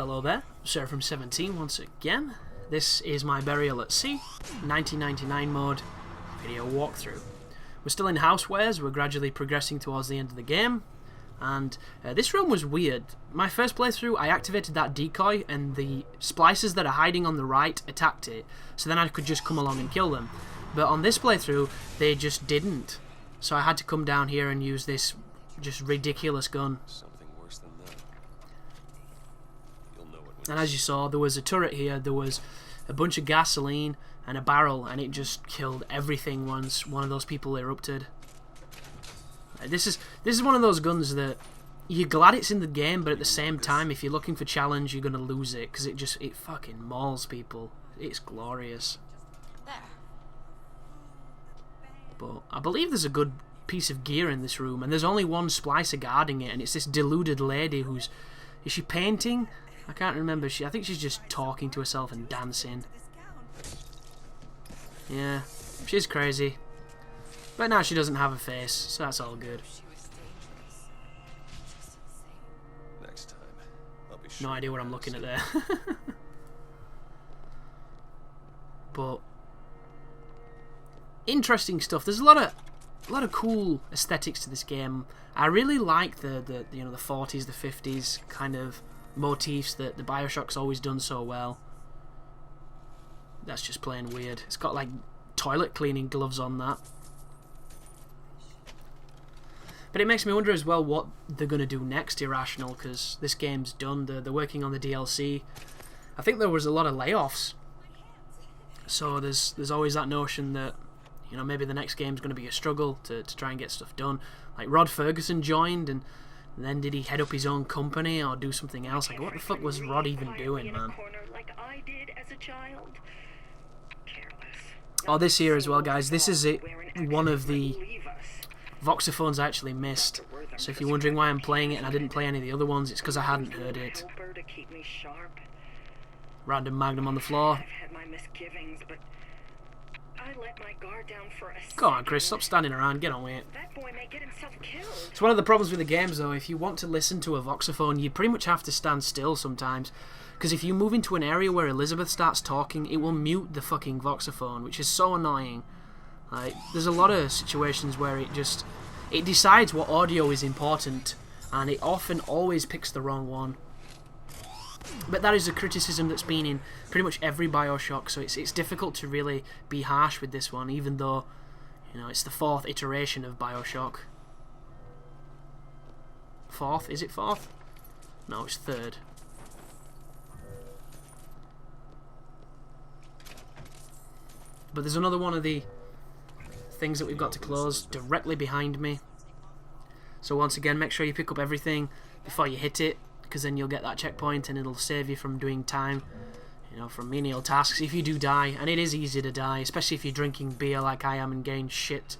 Hello there, Sarah from 17 once again. This is my Burial at Sea, 1999 mode video walkthrough. We're still in Housewares, we're gradually progressing towards the end of the game, and this room was weird. My first playthrough, I activated that decoy and the splicers that are hiding on the right attacked it, so then I could just come along and kill them. But on this playthrough, they just didn't. So I had to come down here and use this just ridiculous gun. And as you saw, there was a turret here, there was a bunch of gasoline and a barrel, and it just killed everything once one of those people erupted. This is one of those guns that you're glad it's in the game, but at the same time, if you're looking for challenge, you're gonna lose it because it fucking mauls people. It's glorious. But I believe there's a good piece of gear in this room, and there's only one splicer guarding it, and it's this deluded lady who's... Is she painting? I can't remember. I think she's just talking to herself and dancing. Yeah, she's crazy. But now she doesn't have a face, so that's all good. No idea what I'm looking at there. But interesting stuff. There's a lot of cool aesthetics to this game. I really like the you know, the 40s, the 50s kind of motifs that the Bioshock's always done so well. That's just plain weird. It's got like toilet cleaning gloves on that. But it makes me wonder as well what they're going to do next, Irrational, because this game's done. They're working on the DLC. I think there was a lot of layoffs. So there's always that notion that, you know, maybe the next game's going to be a struggle to try and get stuff done. Like Rod Ferguson joined, and then did he head up his own company or do something else? Like, what the fuck was Rod even doing, man? Oh, this here as well, guys. This is one of the voxophones I actually missed. So if you're wondering why I'm playing it and I didn't play any of the other ones, it's because I hadn't heard it. Random magnum on the floor. Go on, Chris, stop standing around, get on with it. It's one of the problems with the games, though. If you want to listen to a voxophone, you pretty much have to stand still sometimes. Because if you move into an area where Elizabeth starts talking, it will mute the fucking voxophone, which is so annoying. Like, there's a lot of situations where it decides what audio is important, and it often always picks the wrong one. But that is a criticism that's been in pretty much every Bioshock, so it's difficult to really be harsh with this one, even though, you know, it's the 4th iteration of Bioshock. 4th? Is it 4th? No, it's 3rd. But there's another one of the things that we've got to close directly behind me. So once again, make sure you pick up everything before you hit it, because then you'll get that checkpoint and it'll save you from doing time, you know, from menial tasks if you do die. And it is easy to die, especially if you're drinking beer like I am and getting shit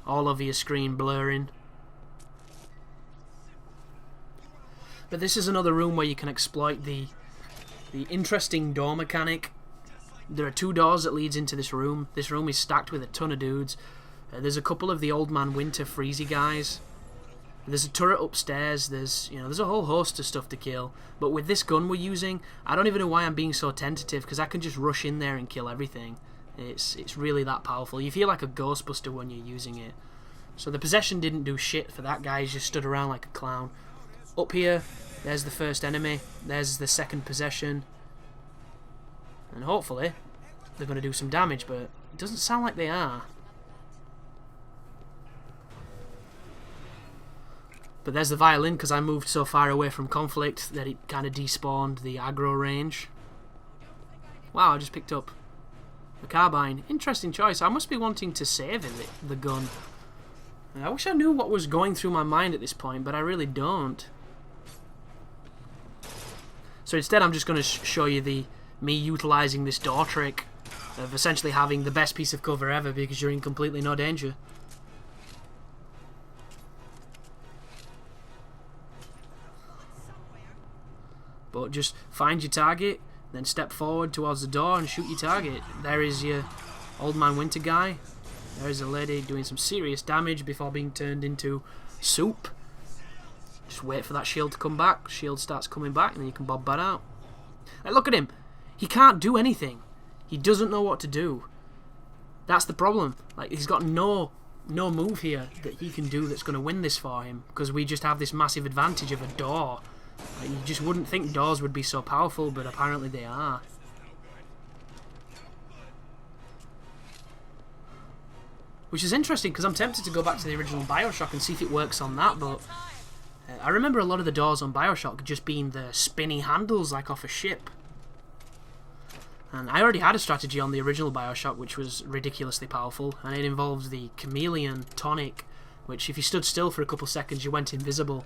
all over your screen blurring. But this is another room where you can exploit the interesting door mechanic. There are 2 doors that leads into this room. This room is stacked with a ton of dudes. There's a couple of the Old Man Winter Freezy guys. There's a turret upstairs. There's a whole host of stuff to kill. But with this gun we're using, I don't even know why I'm being so tentative, because I can just rush in there and kill everything. It's really that powerful. You feel like a Ghostbuster when you're using it. So the possession didn't do shit for that guy. He's just stood around like a clown. Up here, there's the first enemy. There's the second possession. And hopefully they're going to do some damage, but it doesn't sound like they are. But there's the violin, because I moved so far away from conflict that it kind of despawned the aggro range. Wow, I just picked up the carbine. Interesting choice. I must be wanting to save the gun. I wish I knew what was going through my mind at this point, but I really don't. So instead I'm just going to show you me utilising this door trick of essentially having the best piece of cover ever because you're in completely no danger. But just find your target, then step forward towards the door and shoot your target. There is your Old Man Winter guy. There's a lady doing some serious damage before being turned into soup. Just wait for that shield to come back. Shield starts coming back and then you can bob that out. Like, look at him. He can't do anything. He doesn't know what to do. That's the problem. Like, he's got no move here that he can do that's going to win this for him, because we just have this massive advantage of a door. Like, you just wouldn't think doors would be so powerful, but apparently they are. Which is interesting, because I'm tempted to go back to the original Bioshock and see if it works on that, but I remember a lot of the doors on Bioshock just being the spinny handles like off a ship. And I already had a strategy on the original Bioshock which was ridiculously powerful, and it involved the chameleon tonic, which if you stood still for a couple seconds you went invisible.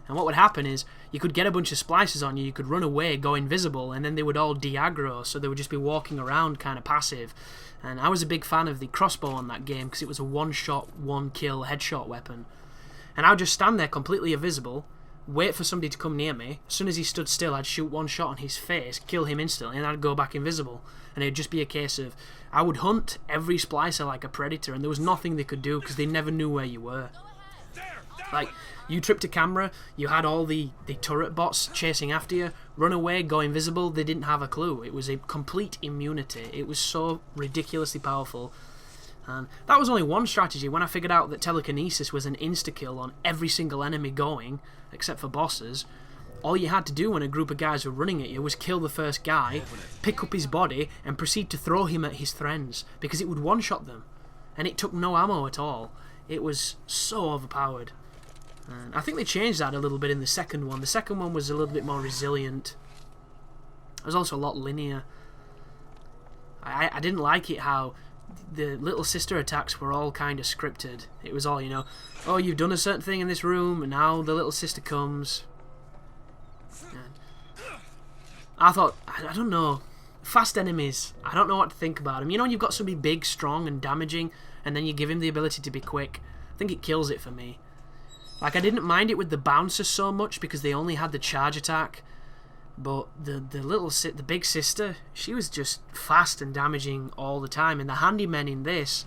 And what would happen is you could get a bunch of splices on you, you could run away, go invisible, and then they would all de-aggro, so they would just be walking around kind of passive. And I was a big fan of the crossbow on that game because it was a one-shot, one-kill headshot weapon. And I would just stand there completely invisible, wait for somebody to come near me. As soon as he stood still, I'd shoot one shot on his face, kill him instantly, and I'd go back invisible. And it'd just be a case of, I would hunt every splicer like a predator, and there was nothing they could do because they never knew where you were. Like, you tripped a camera, you had all the turret bots chasing after you, run away, go invisible, they didn't have a clue. It was a complete immunity. It was so ridiculously powerful. And that was only one strategy. When I figured out that telekinesis was an insta-kill on every single enemy going, except for bosses, all you had to do when a group of guys were running at you was kill the first guy, pick up his body, and proceed to throw him at his friends, because it would one-shot them. And it took no ammo at all. It was so overpowered. And I think they changed that a little bit in the second one. The second one was a little bit more resilient. It was also a lot linear. I didn't like it how the little sister attacks were all kind of scripted. It was all, you know, oh, you've done a certain thing in this room, and now the little sister comes. And I thought, I don't know, fast enemies, I don't know what to think about them. You know, when you've got somebody big, strong, and damaging, and then you give him the ability to be quick, I think it kills it for me. Like, I didn't mind it with the bouncers so much because they only had the charge attack, but the big sister, she was just fast and damaging all the time. And the handymen in this,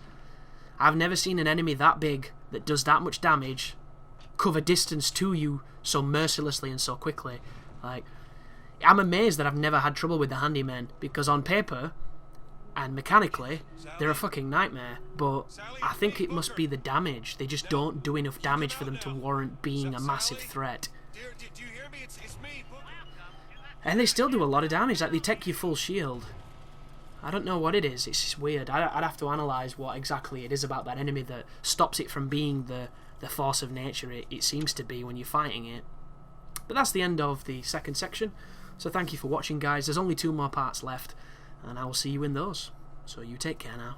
I've never seen an enemy that big that does that much damage cover distance to you so mercilessly and so quickly. Like, I'm amazed that I've never had trouble with the handymen, because on paper and mechanically they're a fucking nightmare, but I think it must be the damage. They just don't do enough damage for them to warrant being a massive threat. And they still do a lot of damage. Like, they take your full shield. I don't know what it is. It's just weird. I'd have to analyse what exactly it is about that enemy that stops it from being the force of nature it seems to be when you're fighting it. But that's the end of the second section. So thank you for watching, guys. There's only 2 more parts left, and I will see you in those. So you take care now.